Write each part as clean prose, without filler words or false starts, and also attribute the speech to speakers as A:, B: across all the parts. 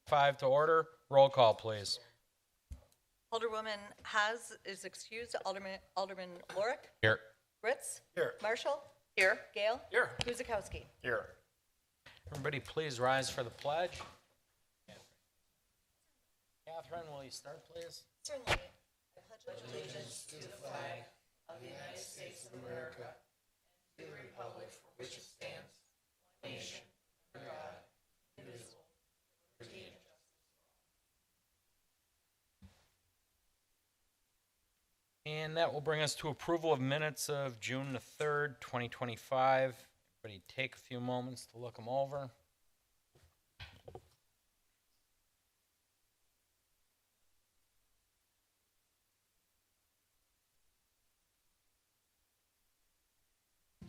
A: 5 to order. Roll call, please.
B: Alderwoman Haas is excused. Alderman Lorik.
A: Here.
B: Ritz.
C: Here.
B: Marshall. Here. Gale.
C: Here.
B: Guzekowski.
C: Here.
A: Everybody please rise for the pledge. Catherine, will you start, please?
B: Certainly. I pledge allegiance to the flag of the United States of America and to the republic for which it stands, one nation, under God, indivisible, with liberty and justice.
A: And that will bring us to approval of minutes of June the 3rd, 2025. Everybody take a few moments to look them over.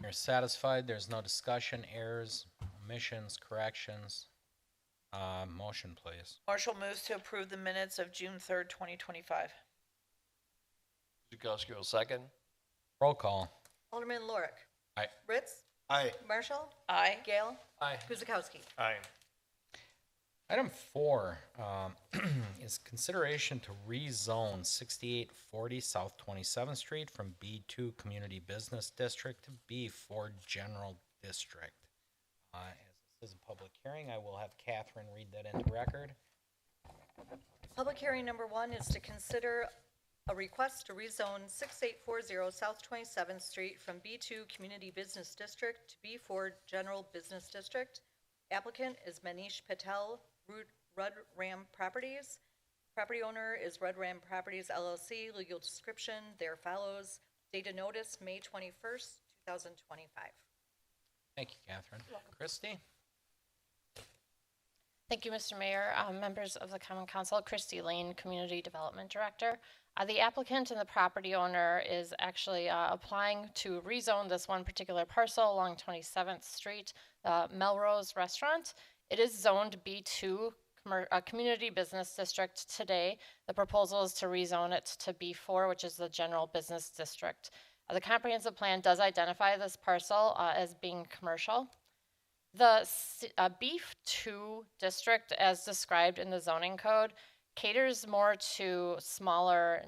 A: You're satisfied, there's no discussion, errors, omissions, corrections. Motion, please.
D: Marshall moves to approve the minutes of June 3rd, 2025.
C: Guzekowski will second.
A: Roll call.
B: Alderman Lorik.
A: Aye.
B: Ritz.
C: Aye.
B: Marshall.
D: Aye.
B: Gale.
C: Aye.
B: Guzekowski.
C: Aye.
A: Item 4 is consideration to rezone 6840 South 27th Street from B2 Community Business District to B4 General District. As this is a public hearing, I will have Catherine read that into record.
B: Public hearing number 1 is to consider a request to rezone 6840 South 27th Street from B2 Community Business District to B4 General Business District. Applicant is Manish Patel, Rudd Ram Properties. Property owner is Rudd Ram Properties LLC. Legal description there follows. Date of notice, May 21st, 2025.
A: Thank you, Catherine. Christy?
E: Thank you, Mr. Mayor. Members of the Common Council, Christy Lane, Community Development Director. The applicant and the property owner is actually applying to rezone this one particular parcel along 27th Street, Melrose Restaurant. It is zoned B2 Community Business District today. The proposal is to rezone it to B4, which is the General Business District. The comprehensive plan does identify this parcel as being commercial. The B2 district, as described in the zoning code, caters more to smaller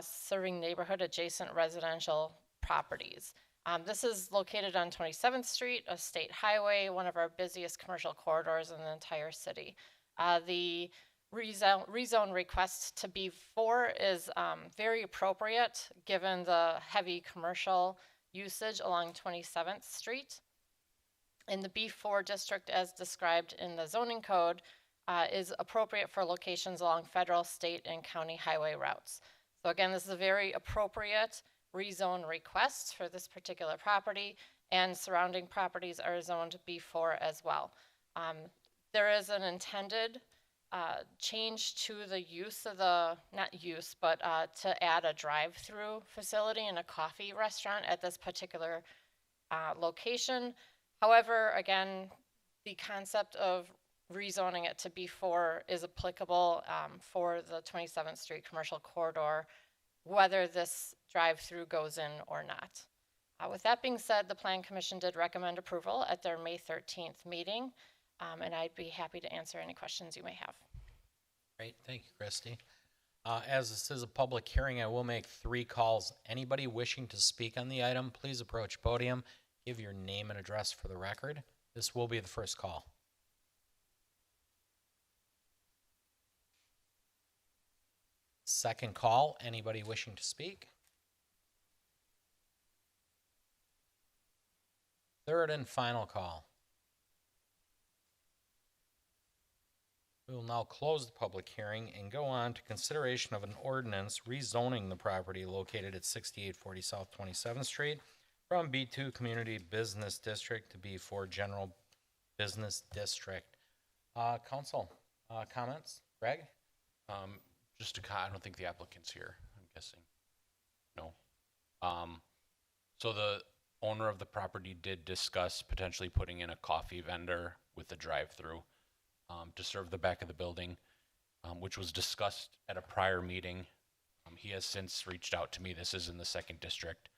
E: serving neighborhood adjacent residential properties. This is located on 27th Street, a state highway, one of our busiest commercial corridors in the entire city. The rezone request to B4 is very appropriate given the heavy commercial usage along 27th Street. In the B4 district, as described in the zoning code, is appropriate for locations along federal, state, and county highway routes. So again, this is a very appropriate rezone request for this particular property, and surrounding properties are zoned B4 as well. There is an intended change to the use of the, not use, but to add a drive-through facility and a coffee restaurant at this particular location. However, again, the concept of rezoning it to B4 is applicable for the 27th Street commercial corridor, whether this drive-through goes in or not. With that being said, the Plan Commission did recommend approval at their May 13th meeting, and I'd be happy to answer any questions you may have.
A: Great, thank you, Christy. As this is a public hearing, I will make 3 calls. Anybody wishing to speak on the item, please approach podium. Give your name and address for the record. This will be the first call. Second call, anybody wishing to speak? Third and final call. We will now close the public hearing and go on to consideration of an ordinance rezoning the property located at 6840 South 27th Street from B2 Community Business District to B4 General Business District. Council, comments? Greg?
F: I don't think the applicant's here, I'm guessing. No. So the owner of the property did discuss potentially putting in a coffee vendor with a drive-through to serve the back of the building, which was discussed at a prior meeting. He has since reached out to me. This is in the 2nd District,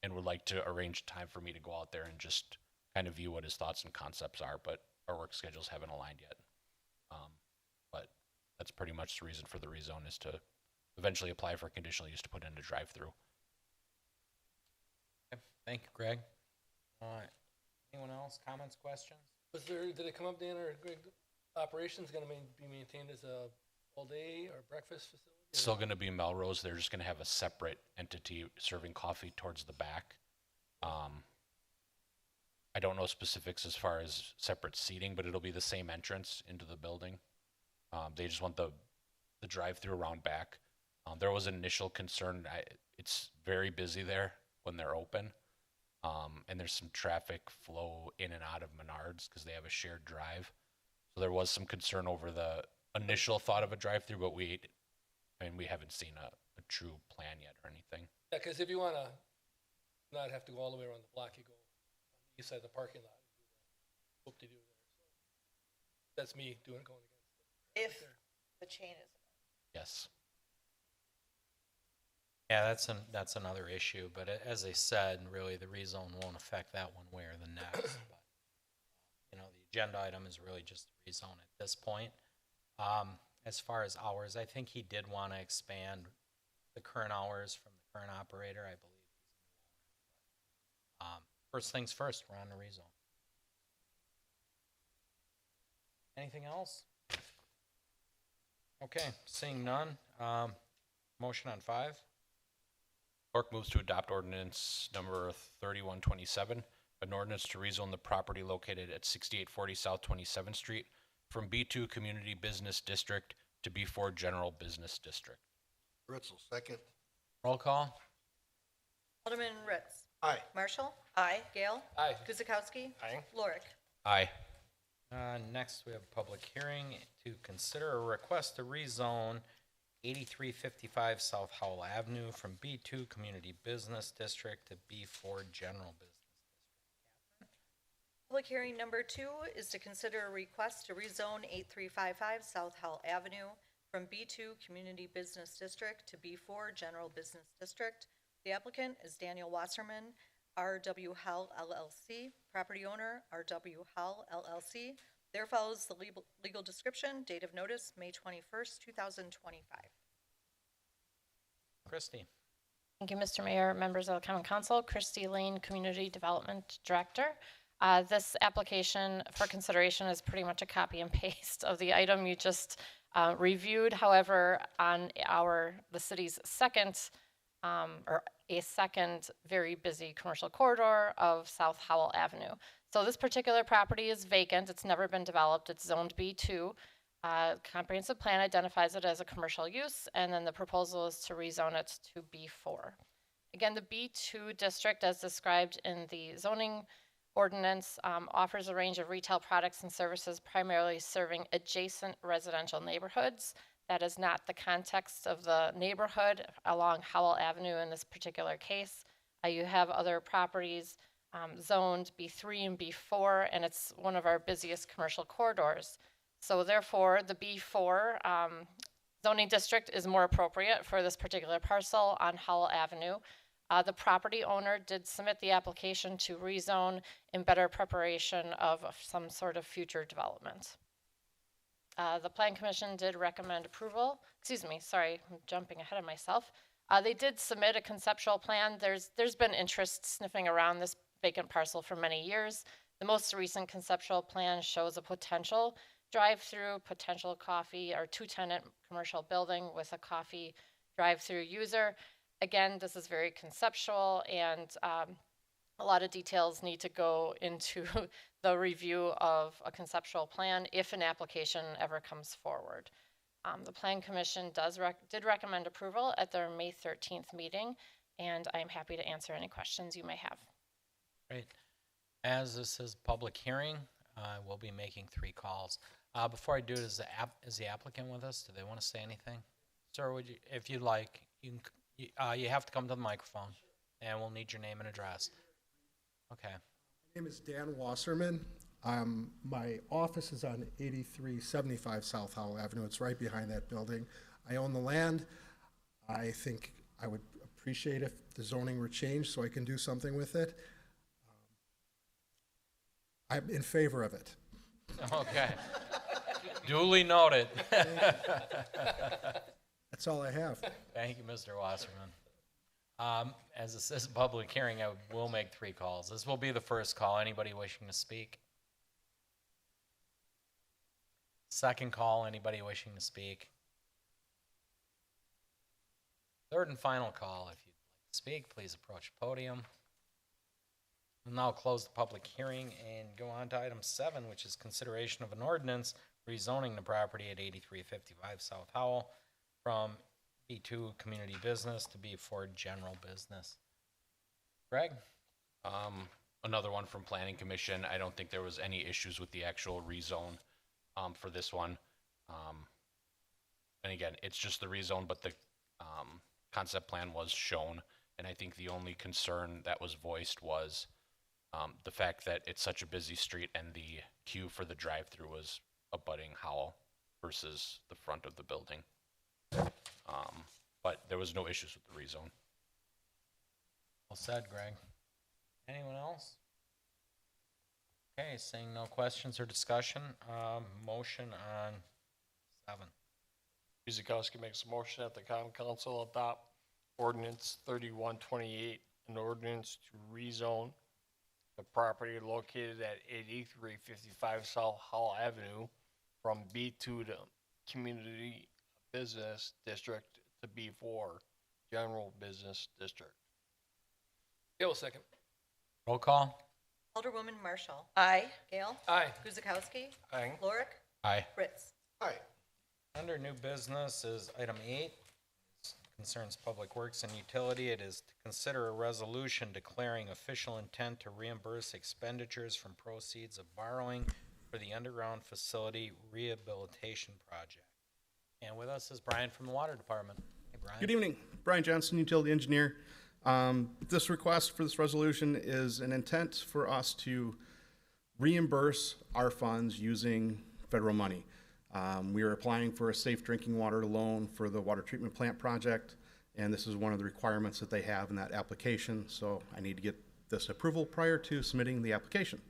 F: and would like to arrange time for me to go out there and just kind of view what his thoughts and concepts are, but our work schedules haven't aligned yet. That's pretty much the reason for the rezone, is to eventually apply for conditional use to put in a drive-through.
A: Okay, thank you, Greg. All right. Anyone else? Comments, questions?
C: Did it come up, Dan, or Greg, operations gonna be maintained as a all-day or breakfast facility? or-
F: Still gonna be Melrose, they're just gonna have a separate entity serving coffee towards the back. I don't know specifics as far as separate seating, but it'll be the same entrance into the building. They just want the drive-through around back. There was an initial concern, it's very busy there when they're open. And there's some traffic flow in and out of Menards because they have a shared drive. So there was some concern over the initial thought of a drive-through, but we haven't seen a true plan yet or anything.
C: Yeah, cause if you wanna not have to go all the way around the block, you go on the east side of the parking lot. Whoop-de-doo there. So that's me going against it.
D: If the chain is.
F: Yes.
A: Yeah, that's another issue, but as I said, really the rezone won't affect that one way or the next. But, you know, the agenda item is really just the rezone at this point. As far as hours, I think he did want to expand the current hours from the current operator, I believe. First things first, we're on the rezone. Anything else? Okay, seeing none, motion on 5.
F: Clerk moves to adopt ordinance number 3127, an ordinance to rezone the property located at 6840 South 27th Street from B2 Community Business District to B4 General Business District.
G: Ritzel, second.
A: Roll call?
B: Alderman Ritz.
G: Aye.
B: Marshall.
D: Aye.
B: Gale.
C: Aye.
B: Guzekowski.
C: Aye.
B: Lorick.
F: Aye.
A: Next, we have a public hearing to consider a request to rezone 8355 South Howell Avenue from B2 Community Business District to B4 General Business.
B: Public hearing number 2 is to consider a request to rezone 8355 South Howell Avenue from B2 Community Business District to B4 General Business District. The applicant is Daniel Wasserman, RW Hell LLC, property owner, RW Hell LLC. There follows the legal description, date of notice, May 21st, 2025.
A: Christie?
E: Thank you, Mr. Mayor, members of the Common Council. Christy Lane, Community Development Director. This application for consideration is pretty much a copy and paste of the item you just reviewed. However, on the city's second very busy commercial corridor of South Howell Avenue. So this particular property is vacant. It's never been developed. It's zoned B2. Comprehensive plan identifies it as a commercial use, and then the proposal is to rezone it to B4. Again, the B2 district, as described in the zoning ordinance, offers a range of retail products and services primarily serving adjacent residential neighborhoods. That is not the context of the neighborhood along Howell Avenue in this particular case. You have other properties zoned B3 and B4, and it's one of our busiest commercial corridors. So therefore, the B4 zoning district is more appropriate for this particular parcel on Howell Avenue. The property owner did submit the application to rezone in better preparation of some sort of future development. The Plan Commission did recommend approval. Excuse me, sorry, I'm jumping ahead of myself. They did submit a conceptual plan. There's been interest sniffing around this vacant parcel for many years. The most recent conceptual plan shows a potential drive-through, potential coffee, or 2-tenant commercial building with a coffee drive-through user. Again, this is very conceptual, and a lot of details need to go into the review of a conceptual plan if an application ever comes forward. The Plan Commission did recommend approval at their May 13th meeting, and I'm happy to answer any questions you may have.
A: Great. As this is a public hearing, we'll be making 3 calls. Before I do it, is the applicant with us? Do they want to say anything? Sir, would you, if you'd like, you have to come to the microphone, and we'll need your name and address. Okay.
H: My name is Dan Wasserman. My office is on 8375 South Howell Avenue. It's right behind that building. I own the land. I think I would appreciate if the zoning were changed so I can do something with it. I'm in favor of it.
A: Okay. Duly noted.
H: That's all I have.
A: Thank you, Mr. Wasserman. As this is a public hearing, I will make 3 calls. This will be the first call. Anybody wishing to speak? Second call, anybody wishing to speak? Third and final call, if you'd like to speak, please approach the podium. We'll now close the public hearing and go on to item 7, which is consideration of an ordinance rezoning the property at 8355 South Howell from B2 Community Business to B4 General Business. Greg?
F: Another one from Planning Commission. I don't think there was any issues with the actual rezone for this one. And again, it's just the rezone, but the concept plan was shown. And I think the only concern that was voiced was the fact that it's such a busy street and the queue for the drive-through was abutting Howell versus the front of the building. But there was no issues with the rezone.
A: Well said, Greg. Anyone else? Okay, seeing no questions or discussion, motion on 7.
G: Guzekowski makes a motion that the common council adopt ordinance 3128, an ordinance to rezone the property located at 8355 South Howell Avenue from B2 to Community Business District to B4 General Business District.
C: Gale, second.
A: Roll call?
B: Alderwoman Marshall.
D: Aye.
B: Gale.
C: Aye.
B: Guzekowski.
G: Aye.
B: Lorick.
F: Aye.
B: Fritz.
G: Aye.
A: Under new business is item 8, concerns Public Works and Utility. It is to consider a resolution declaring official intent to reimburse expenditures from proceeds of borrowing for the underground facility rehabilitation project. And with us is Brian from the Water Department. Hey, Brian.
I: Good evening, Brian Johnson, utility engineer. This request for this resolution is an intent for us to reimburse our funds using federal money. We are applying for a safe drinking water loan for the water treatment plant project, and this is one of the requirements that they have in that application, so I need to get this approval prior to submitting the application.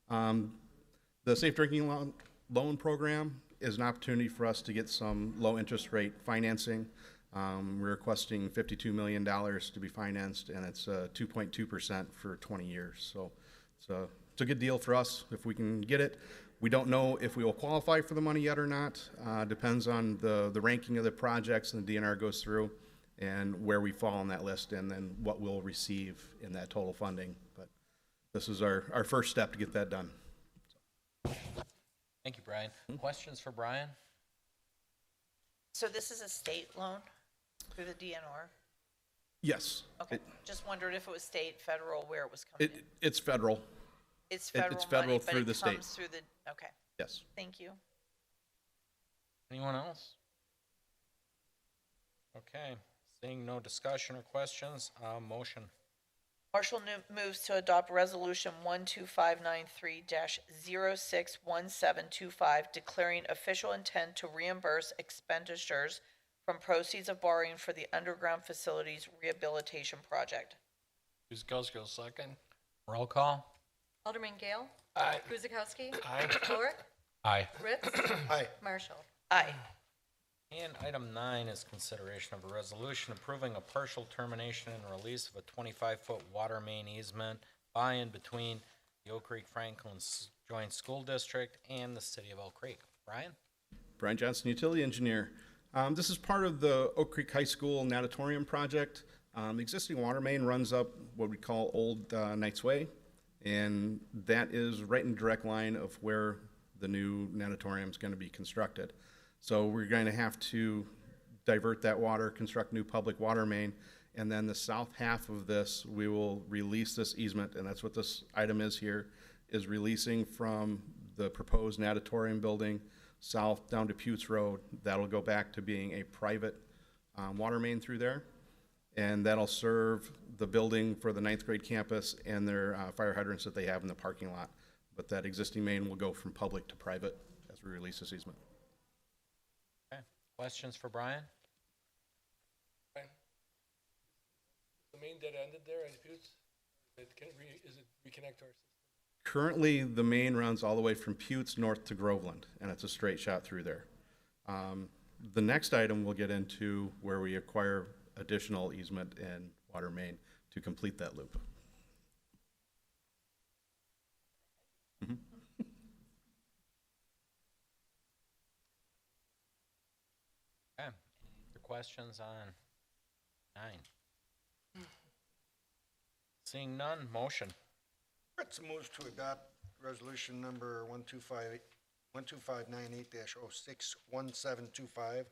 I: The safe drinking loan program is an opportunity for us to get some low interest rate financing. We're requesting $52 million to be financed, and it's 2.2% for 20 years. So it's a good deal for us if we can get it. We don't know if we will qualify for the money yet or not. Depends on the ranking of the projects and the DNR goes through and where we fall on that list and then what we'll receive in that total funding. But this is our first step to get that done.
A: Thank you, Brian. Questions for Brian?
D: So this is a state loan through the DNR?
I: Yes.
D: Okay, just wondered if it was state, federal, where it was coming in.
I: It's federal.
D: It's federal
I: it's federal
D: money, but
I: through
D: it
I: the state.
D: comes through the, okay,
I: Yes.
D: thank you.
A: Anyone else? Okay, seeing no discussion or questions, motion.
D: Marshall moves to adopt resolution 12593-061725, declaring official intent to reimburse expenditures from proceeds of borrowing for the underground facilities rehabilitation project.
G: Guzekowski will second.
A: Roll call?
B: Alderman Gale.
C: Aye.
B: Guzekowski.
G: Aye.
B: Lorick.
F: Aye.
B: Fritz.
G: Aye.
B: Marshall.
D: Aye.
A: And item 9 is consideration of a resolution approving a partial termination and release of a 25-foot water main easement by and between the Oak Creek Franklin Joint School District and the City of Oak Creek. Brian?
I: Brian Johnson, utility engineer. This is part of the Oak Creek High School natatorium project. The existing water main runs up what we call Old Knights Way, and that is right in direct line of where the new natatorium is going to be constructed. So we're going to have to divert that water, construct new public water main, and then the south half of this, we will release this easement, and that's what this item is here, is releasing from the proposed natatorium building south down to Putes Road. That'll go back to being a private water main through there, and that'll serve the building for the 9th grade campus and their fire hydrants that they have in the parking lot. But that existing main will go from public to private as we release this easement.
A: Okay, questions for Brian?
C: Brian? The main dead ended there at Buttes? Is it reconnect to our system?
I: Currently, the main runs all the way from Putes north to Groveland, and it's a straight shot through there. The next item we'll get into where we acquire additional easement and water main to complete that loop.
A: Okay. Any other questions on 9? Seeing none, motion.
J: Fritz moves to adopt resolution number 12598-061725,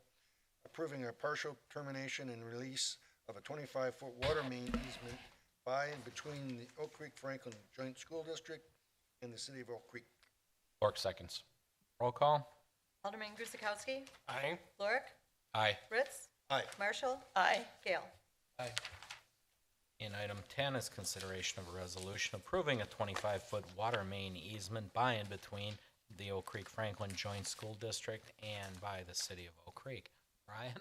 J: approving a partial termination and release of a 25-foot water main easement by and between the Oak Creek Franklin Joint School District and the city of Oak Creek.
F: Clark seconds.
A: Roll call.
B: Alderman Guzekowski.
G: Aye.
B: Lorik.
F: Aye.
B: Fritz.
J: Aye.
B: Marshall.
D: Aye.
B: Gale.
C: Aye.
A: And item 10 is consideration of a resolution approving a 25-foot water main easement by and between the Oak Creek Franklin Joint School District and by the city of Oak Creek. Brian?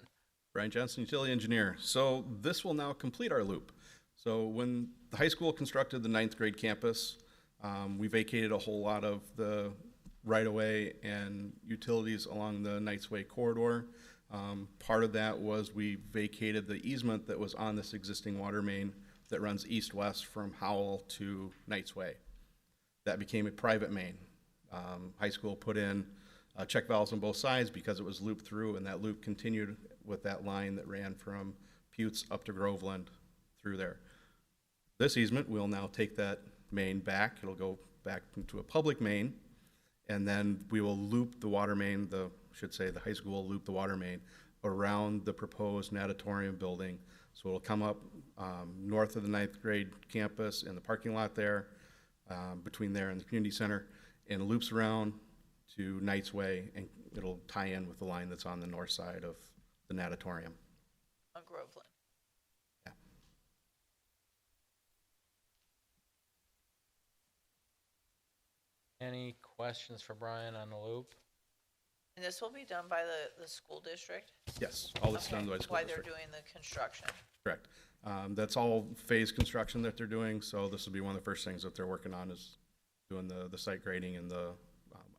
I: Brian Johnson, utility engineer. So this will now complete our loop. So when the high school constructed the 9th grade campus, we vacated a whole lot of the right-of-way and utilities along the Knights Way corridor. Part of that was we vacated the easement that was on this existing water main that runs east-west from Howell to Knights Way. That became a private main. High school put in check valves on both sides because it was looped through, and that loop continued with that line that ran from Putes up to Groveland through there. This easement will now take that main back. It'll go back into a public main, and then we will loop the water main, the high school will loop the water main around the proposed natatorium building. So it'll come up north of the 9th grade campus in the parking lot there, between there and the community center, and loops around to Knights Way, and it'll tie in with the line that's on the north side of the natatorium.
D: On Groveland.
I: Yeah.
A: Any questions for Brian on the loop?
D: And this will be done by the school district?
I: Yes, all this is done
D: Okay,
I: by the school
D: Why
I: district.
D: they're doing the construction.
I: Correct. That's all phase construction that they're doing, so this will be one of the first things that they're working on is doing the site grading and the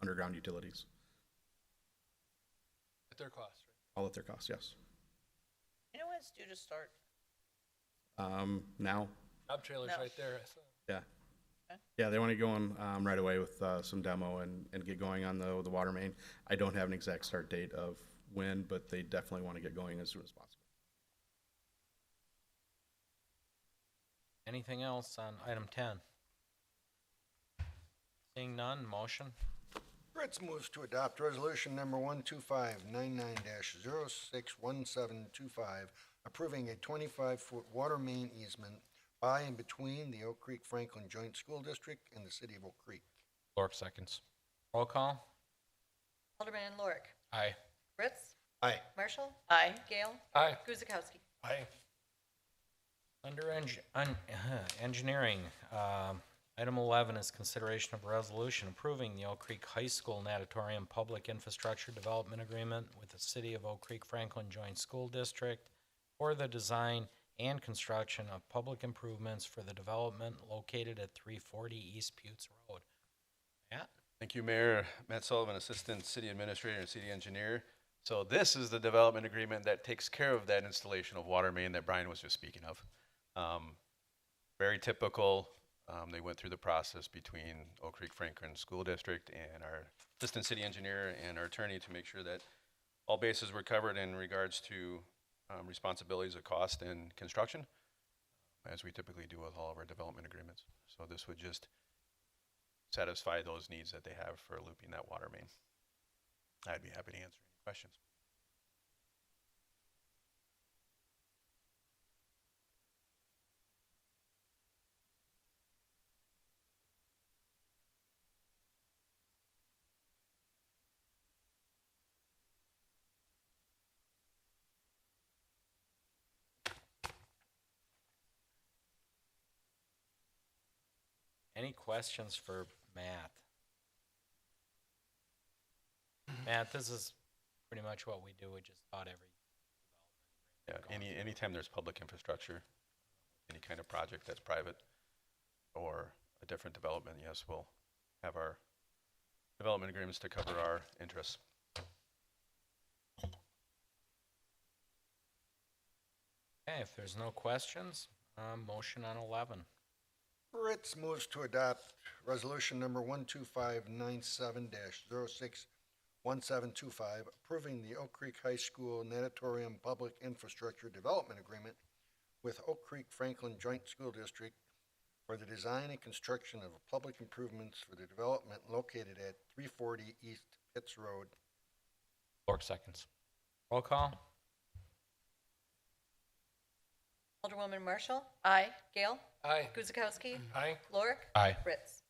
I: underground utilities,
C: At their cost, right?
I: all at their cost, yes.
D: You know when it's due to start?
I: Now,
C: Job trailer's
D: No.
C: right there. So
I: yeah.
D: Okay.
I: Yeah, they want to go on right away with some demo and get going on the water main. I don't have an exact start date of when, but they definitely want to get going as soon as possible.
A: Anything else on item 10? Seeing none, motion.
J: Fritz moves to adopt resolution number 12599-061725, approving a 25-foot water main easement by and between the Oak Creek Franklin Joint School District and the city of Oak Creek.
F: Clark seconds.
A: Roll call.
B: Alderman Lorik.
F: Aye.
B: Fritz.
J: Aye.
B: Marshall.
D: Aye.
B: Gale.
C: Aye.
B: Guzekowski.
G: Aye.
A: Under engineering, item 11 is consideration of a resolution approving the Oak Creek High School natatorium public infrastructure development agreement with the city of Oak Creek Franklin Joint School District for the design and construction of public improvements for the development located at 340 East Putes Road. Matt?
K: Thank you, Mayor. Matt Sullivan, Assistant City Administrator and City Engineer. So this is the development agreement that takes care of that installation of water main that Brian was just speaking of. Very typical. They went through the process between Oak Creek Franklin School District and our Assistant City Engineer and our attorney to make sure that all bases were covered in regards to responsibilities of cost and construction, as we typically do with all of our development agreements. So this would just satisfy those needs that they have for looping that water main. I'd be happy to answer any questions.
A: Any questions for Matt? Matt, this is pretty much what we do. We just thought every
K: Yeah, anytime there's public infrastructure, any kind of project that's private or a different development, yes, we'll have our development agreements to cover our interests.
A: Okay, if there's no questions, motion on 11.
J: Ritz moves to adopt resolution number 12597-061725, approving the Oak Creek High School Natatorium Public Infrastructure Development Agreement with Oak Creek Franklin Joint School District for the design and construction of public improvements for the development located at 340 East Pitts Road.
F: Lork seconds.
A: Roll call.
B: Alderwoman Marshall?
D: Aye.
B: Gale?
C: Aye.
B: Guzekowski?
G: Aye.
B: Lorick?
F: Aye.
B: Ritz?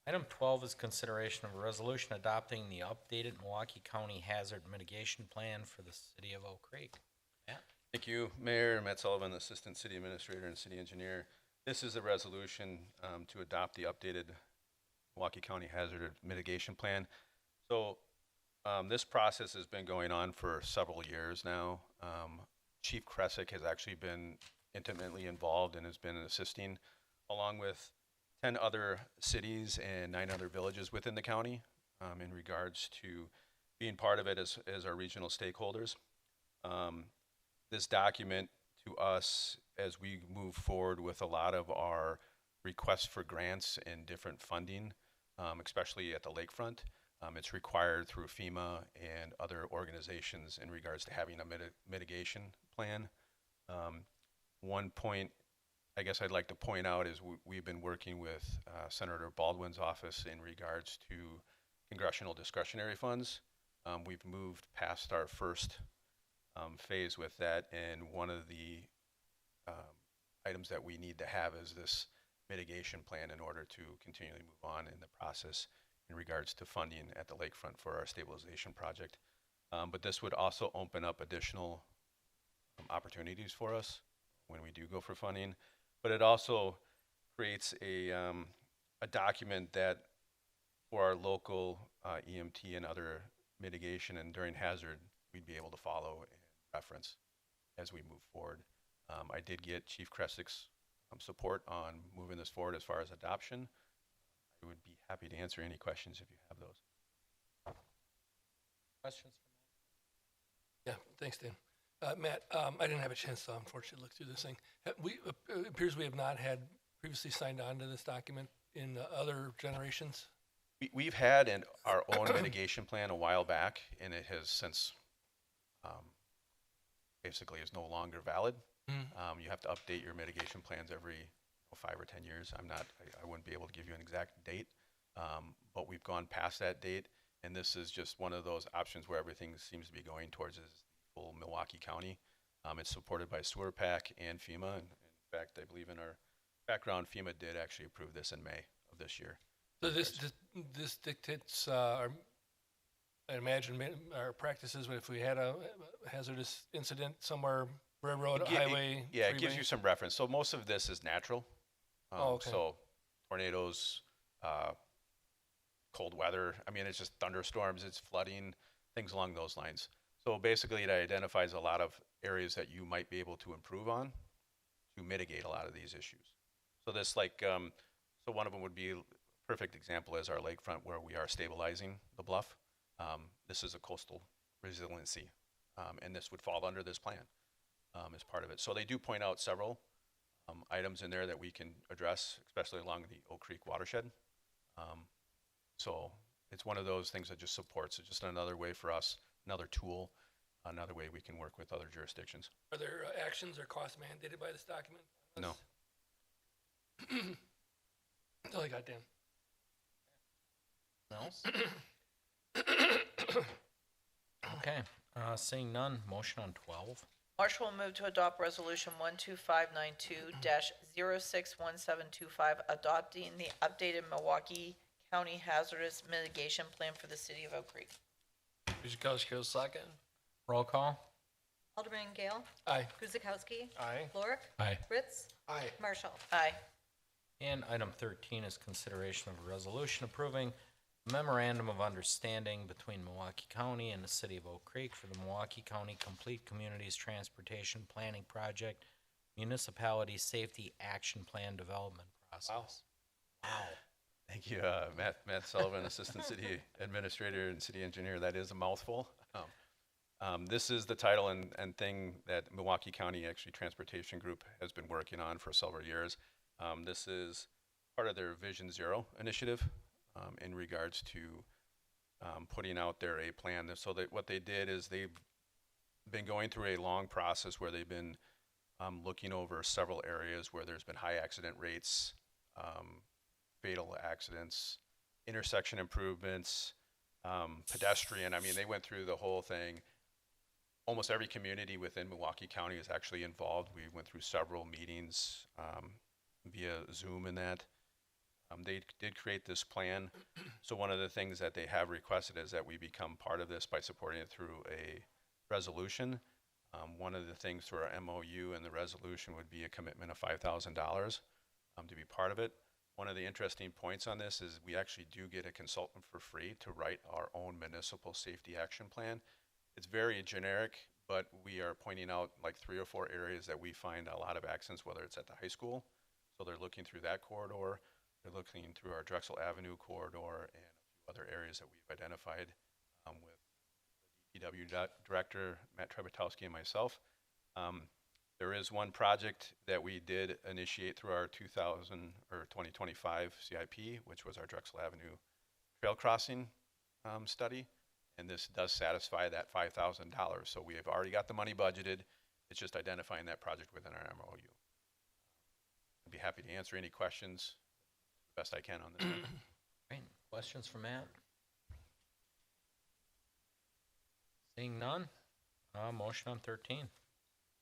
A: Item 12 is consideration of a resolution adopting the updated Milwaukee County Hazard Mitigation Plan for the city of Oak Creek. Matt?
K: Thank you, Mayor. Matt Sullivan, Assistant City Administrator and City Engineer. This is a resolution to adopt the updated Milwaukee County Hazard Mitigation Plan. So this process has been going on for several years now. Chief Kresick has actually been intimately involved and has been assisting, along with 10 other cities and 9 other villages within the county, in regards to being part of it as our regional stakeholders. This document to us, as we move forward with a lot of our requests for grants and different funding, especially at the lakefront, it's required through FEMA and other organizations in regards to having a mitigation plan. One point I guess I'd like to point out is we've been working with Senator Baldwin's office in regards to congressional discretionary funds. We've moved past our first phase with that, and one of the items that we need to have is this mitigation plan in order to continually move on in the process in regards to funding at the lakefront for our stabilization project. But this would also open up additional opportunities for us when we do go for funding. But it also creates a document that for our local EMT and other mitigation and during hazard, we'd be able to follow and reference as we move forward. I did get Chief Kresick's support on moving this forward as far as adoption. I would be happy to answer any questions if you have those.
A: Questions?
C: Yeah, thanks, Dan. Matt, I didn't have a chance to unfortunately look through this thing. It appears we have not had previously signed on to this document in other generations.
K: We've had our own mitigation plan a while back, and it has since basically is no longer valid. You have to update your mitigation plans every 5 or 10 years. I wouldn't be able to give you an exact date, but we've gone past that date, and this is just one of those options where everything seems to be going towards is full Milwaukee County. It's supported by Sewer PAC and FEMA. And in fact, I believe in our background, FEMA did actually approve this in May of this year.
C: So this dictates, I imagine, our practices. If we had a hazardous incident somewhere, railroad, highway,
K: it gives
C: freeway.
K: you some reference. So most of this is natural.
C: Okay.
K: So tornadoes, cold weather. I mean, it's just thunderstorms, it's flooding, things along those lines. So basically, it identifies a lot of areas that you might be able to improve on to mitigate a lot of these issues. So this, so one of them would be a perfect example is our lakefront where we are stabilizing the bluff. This is a coastal resiliency, and this would fall under this plan as part of it. So they do point out several items in there that we can address, especially along the Oak Creek watershed. So it's one of those things that just supports it, just another way for us, another tool, another way we can work with other jurisdictions.
C: Are there actions or costs mandated by this document?
K: No.
C: That's all I got, Dan.
A: Else? Okay, seeing none, motion on 12.
D: Marshall will move to adopt resolution 12592-061725, adopting the updated Milwaukee County Hazardous Mitigation Plan for the city of Oak Creek.
G: Guzekowski will second.
A: Roll call.
B: Alderman Gale?
C: Aye.
B: Guzekowski?
G: Aye.
B: Lorick?
F: Aye.
B: Ritz?
J: Aye.
B: Marshall?
D: Aye.
A: And item 13 is consideration of a resolution approving a memorandum of understanding between Milwaukee County and the city of Oak Creek for the Milwaukee County Complete Communities Transportation Planning Project Municipality Safety Action Plan Development Process.
C: Wow.
A: Wow.
K: Thank Thank you, Matt Sullivan, Assistant City Administrator and City Engineer. That is a mouthful. This is the title and thing that Milwaukee County actually Transportation Group has been working on for several years. This is part of their Vision Zero initiative in regards to putting out there a plan. So that what they did is they've been going through a long process where they've been looking over several areas where there's been high accident rates, fatal accidents, intersection improvements, pedestrian. I mean, they went through the whole thing. Almost every community within Milwaukee County is actually involved. We went through several meetings via Zoom and that. They did create this plan. So one of the things that they have requested is that we become part of this by supporting it through a resolution. One of the things through our MOU and the resolution would be a commitment of $5,000 to be part of it. One of the interesting points on this is we actually do get a consultant for free to write our own municipal safety action plan. It's very generic, but we are pointing out like 3 or 4 areas that we find a lot of accidents, whether it's at the high school. So they're looking through that corridor. They're looking through our Drexel Avenue corridor and a few other areas that we've identified with the DPW Director, Matt Trebetowski, and myself. There is one project that we did initiate through our 2025 CIP, which was our Drexel Avenue Trail Crossing study. And this does satisfy that $5,000. So we have already got the money budgeted. It's just identifying that project within our MOU. I'd be happy to answer any questions best I can on this.
A: Great. Questions for Matt? Seeing none, motion on 13.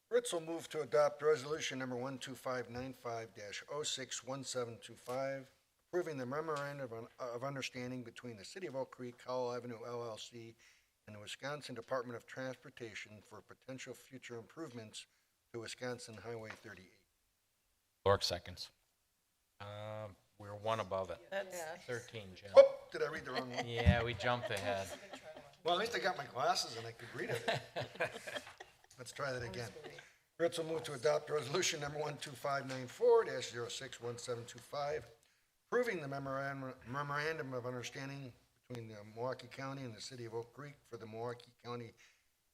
J: Fritz will move to adopt resolution number 12595-061725, approving the memorandum of understanding between the City of Oak Creek, Howell Avenue LLC, and the Wisconsin Department of Transportation for potential future improvements to Wisconsin Highway 38.
F: Lork seconds.
A: We're one above it.
D: That's,
A: 13, Jim.
J: Oh, did I read the wrong one?
A: Yeah, we jumped ahead.
J: Well, at least I got my glasses and I could read it. Let's try that again. Fritz will move to adopt resolution number 12594-061725, approving the memorandum of understanding between the Milwaukee County and the City of Oak Creek for the Milwaukee County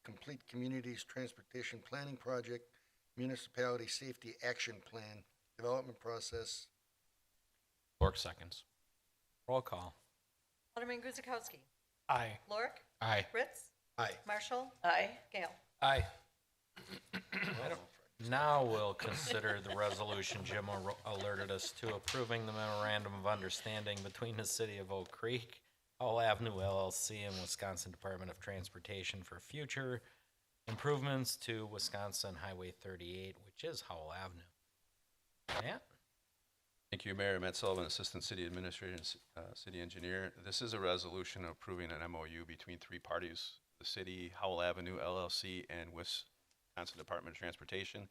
J: Complete Communities Transportation Planning Project, Municipality Safety Action Plan, Development Process.
F: Lork seconds.
A: Roll call.
B: Alderman Guzekowski.
G: Aye.
B: Lorik.
F: Aye.
B: Fritz.
J: Aye.
B: Marshall.
D: aye.
B: Gale.
C: Aye.
A: Now we'll consider the resolution Jim alerted us to approving the memorandum of understanding between the City of Oak Creek, Howell Avenue LLC, and Wisconsin Department of Transportation for future improvements to Wisconsin Highway 38, which is Howell Avenue. Matt?
K: Thank you, Mayor. Matt Sullivan, Assistant City Administrator and City Engineer. This is a resolution approving an MOU between 3 parties, the city, Howell Avenue LLC, and Wisconsin Department of Transportation.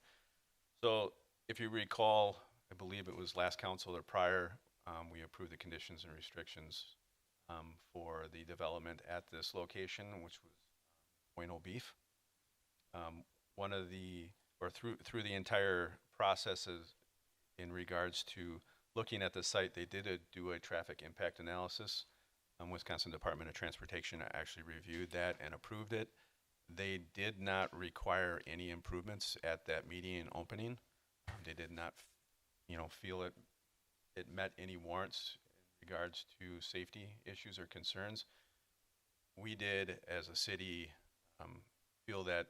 K: So if you recall, I believe it was last council or prior, we approved the conditions and restrictions for the development at this location, which was Bueno Beef. One of the, or through the entire processes in regards to looking at the site, they did do a traffic impact analysis. Wisconsin Department of Transportation actually reviewed that and approved it. They did not require any improvements at that median opening. They did not, feel it met any warrants in regards to safety issues or concerns. We did, as a city, feel that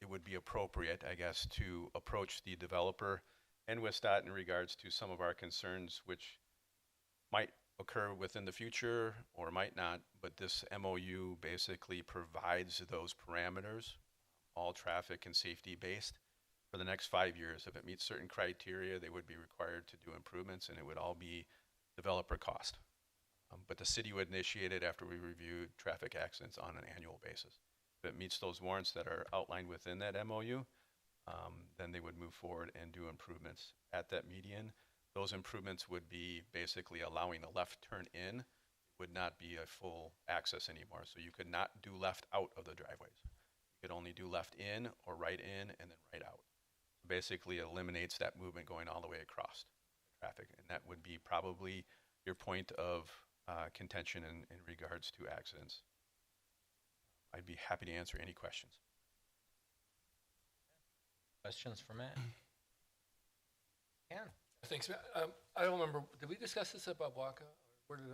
K: it would be appropriate, I guess, to approach the developer and WSDOT in regards to some of our concerns, which might occur within the future or might not, but this MOU basically provides those parameters, all traffic and safety based, for the next 5 years. If it meets certain criteria, they would be required to do improvements, and it would all be developer cost. But the city would initiate it after we reviewed traffic accidents on an annual basis. If it meets those warrants that are outlined within that MOU, then they would move forward and do improvements at that median. Those improvements would be basically allowing a left turn in. It would not be a full access anymore. So you could not do left out of the driveways. You could only do left in or right in and then right out. Basically eliminates that movement going all the way across traffic. And that would be probably your point of contention in regards to accidents. I'd be happy to answer any questions.
A: Questions for Matt? Ken?
C: Thanks, Matt. I don't remember, did we discuss this at Babwaka?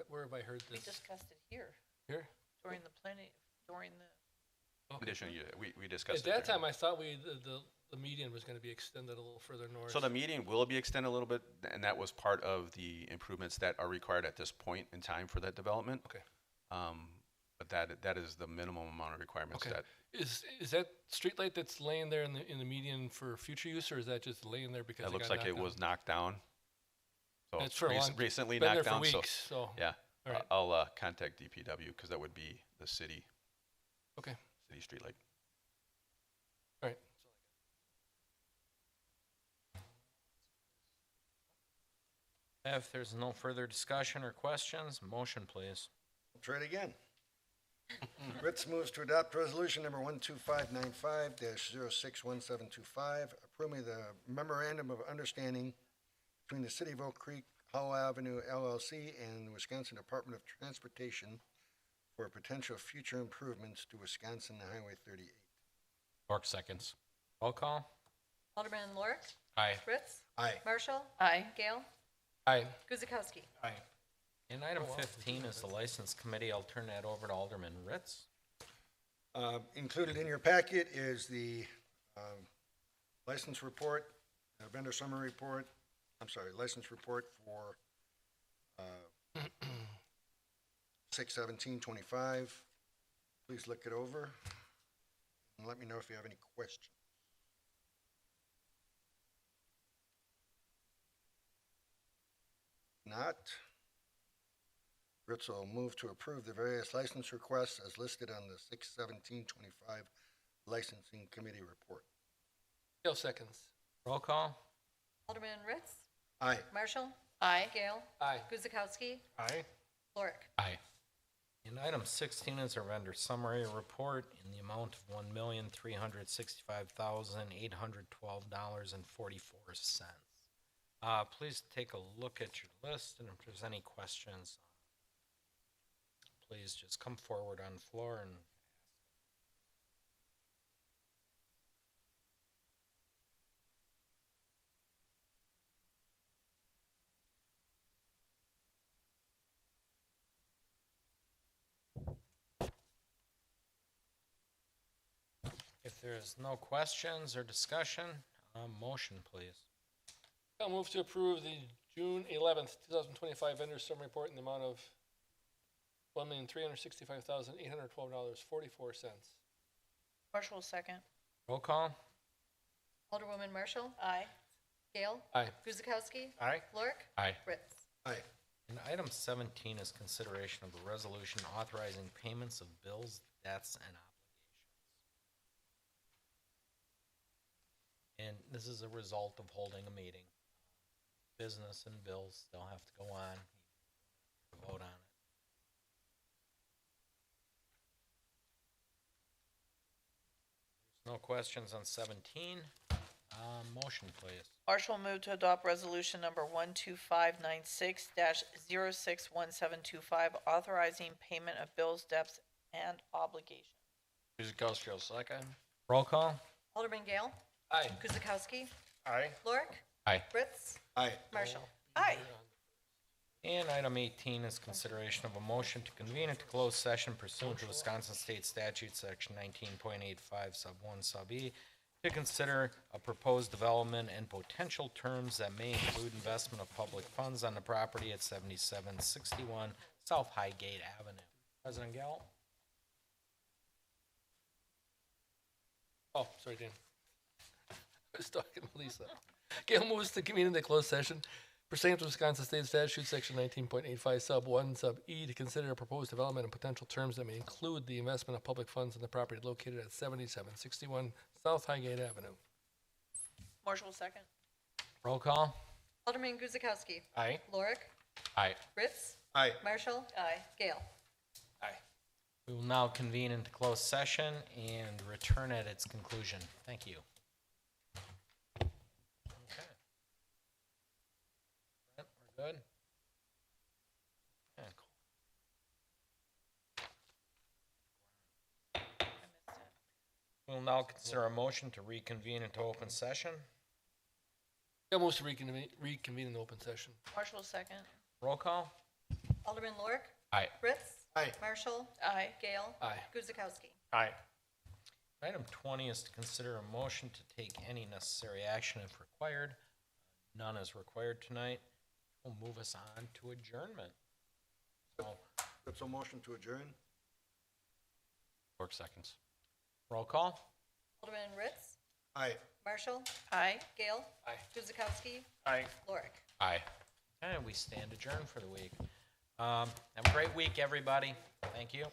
C: Where have I heard
D: We
C: this?
D: discussed it here
C: Here?
D: during the planning, during the,
C: Okay.
K: Additionally, we discussed
C: At
K: it
C: that
K: during-
C: time, I thought the median was gonna be extended a little further north.
K: So the median will be extended a little bit, and that was part of the improvements that are required at this point in time for that development.
C: Okay.
K: But that is the minimum amount of requirements
C: Okay.
K: that,
C: Is that streetlight that's laying there in the median for future use, or is that just laying there because
K: it
C: it
K: looks
C: got
K: like it
C: knocked
K: was
C: down?
K: knocked down. So
C: It's for a long,
K: recently
C: been there
K: knocked
C: for
K: down, so,
C: weeks, so,
K: yeah.
C: all right.
K: I'll contact DPW, because that would be the city
C: Okay,
K: streetlight.
C: all right.
A: If there's no further discussion or questions, motion please.
J: I'll try it again. Ritz moves to adopt resolution number 12595-061725, approving the memorandum of understanding between the City of Oak Creek, Howell Avenue LLC, and the Wisconsin Department of Transportation for potential future improvements to Wisconsin Highway 38.
A: Mark seconds. Roll call?
B: Alderman Lorik.
A: Aye.
B: Fritz.
J: Aye.
B: Marshall.
D: aye.
B: Gale.
C: Aye.
B: Guzekowski.
G: Aye.
A: And item 15 is the License Committee. I'll turn that over to Alderman Ritz.
J: Included in your packet is the license report, vendor summary report, license report for 6/17/25. Please look it over and let me know if you have any questions. Not. Ritz will move to approve the various license requests as listed on the 6/17/25 Licensing Committee report.
C: Gale seconds.
A: Roll call?
B: Alderman Ritz.
J: Aye.
B: Marshall.
D: Aye.
B: Gale.
C: Aye.
B: Guzekowski.
G: Aye.
B: Lorik.
A: Aye. And item 16 is our vendor summary report in the amount of $1,365,812.44. Please take a look at your list, and if there's any questions, please just come forward on the floor and if there's no questions or discussion, motion, please.
C: I'll move to approve the June 11th, 2025 vendor summary report in the amount of $1,365,812.44.
D: Marshall will second.
A: Roll call?
B: Alderwoman Marshall.
D: Aye.
B: Gale.
C: Aye.
B: Guzekowski.
G: Aye.
B: Lorik.
A: Aye.
B: Ritz.
J: Aye.
A: And item 17 is consideration of a resolution authorizing payments of bills, debts, and obligations. And this is a result of holding a meeting. Business and bills still have to go on. Vote on it. There's no questions on 17. Motion, please.
D: Marshall will move to adopt resolution number 12596-061725, authorizing payment of bills, debts, and obligations.
G: Guzekowski will second.
A: Roll call?
B: Alderman Gale.
C: Aye.
B: Guzekowski.
G: Aye.
B: Lorik.
A: Aye.
B: Ritz.
J: Aye.
B: Marshall.
D: Aye.
A: And item 18 is consideration of a motion to convene into closed session pursuant to Wisconsin State Statute, Section 19.85, Sub 1, Sub E, to consider a proposed development and potential terms that may include investment of public funds on the property at 7761 South Highgate Avenue. President Gale?
C: Oh, sorry, Dan. I was talking to Lisa. Gail moves to convene into closed session pursuant to Wisconsin State Statute, Section 19.85, Sub 1, Sub E, to consider a proposed development and potential terms that may include the investment of public funds in the property located at 7761 South Highgate Avenue.
D: Marshall will second.
A: Roll call?
B: Alderman Guzekowski.
G: Aye.
B: Lorik.
A: Aye.
B: Ritz.
J: Aye.
B: Marshall.
D: Aye.
B: Gale.
C: Aye.
A: We will now convene into closed session and return at its conclusion. Thank you. Okay. Brent, we're good? now consider a motion to reconvene into open session.
C: Gail moves to reconvene in open session.
D: Marshall, second.
A: Roll call.
B: Alderman Lorik.
F: Aye.
B: Fritz.
J: Aye.
B: Marshall.
D: Aye.
B: Gale.
C: Aye.
B: Guzekowski.
G: Aye.
A: Item 20 is to consider a motion to take any necessary action if required. None is required tonight. Will move us on to adjournment. So,
J: That's a motion to adjourn?
F: Work seconds.
A: roll call.
B: Alderman Ritz.
J: Aye.
B: Marshall.
D: Aye.
B: Gale.
C: Aye.
B: Guzekowski.
G: Aye.
B: Lorik.
F: Aye.
A: And we stand adjourned for the week. Have a great week, everybody. Thank you.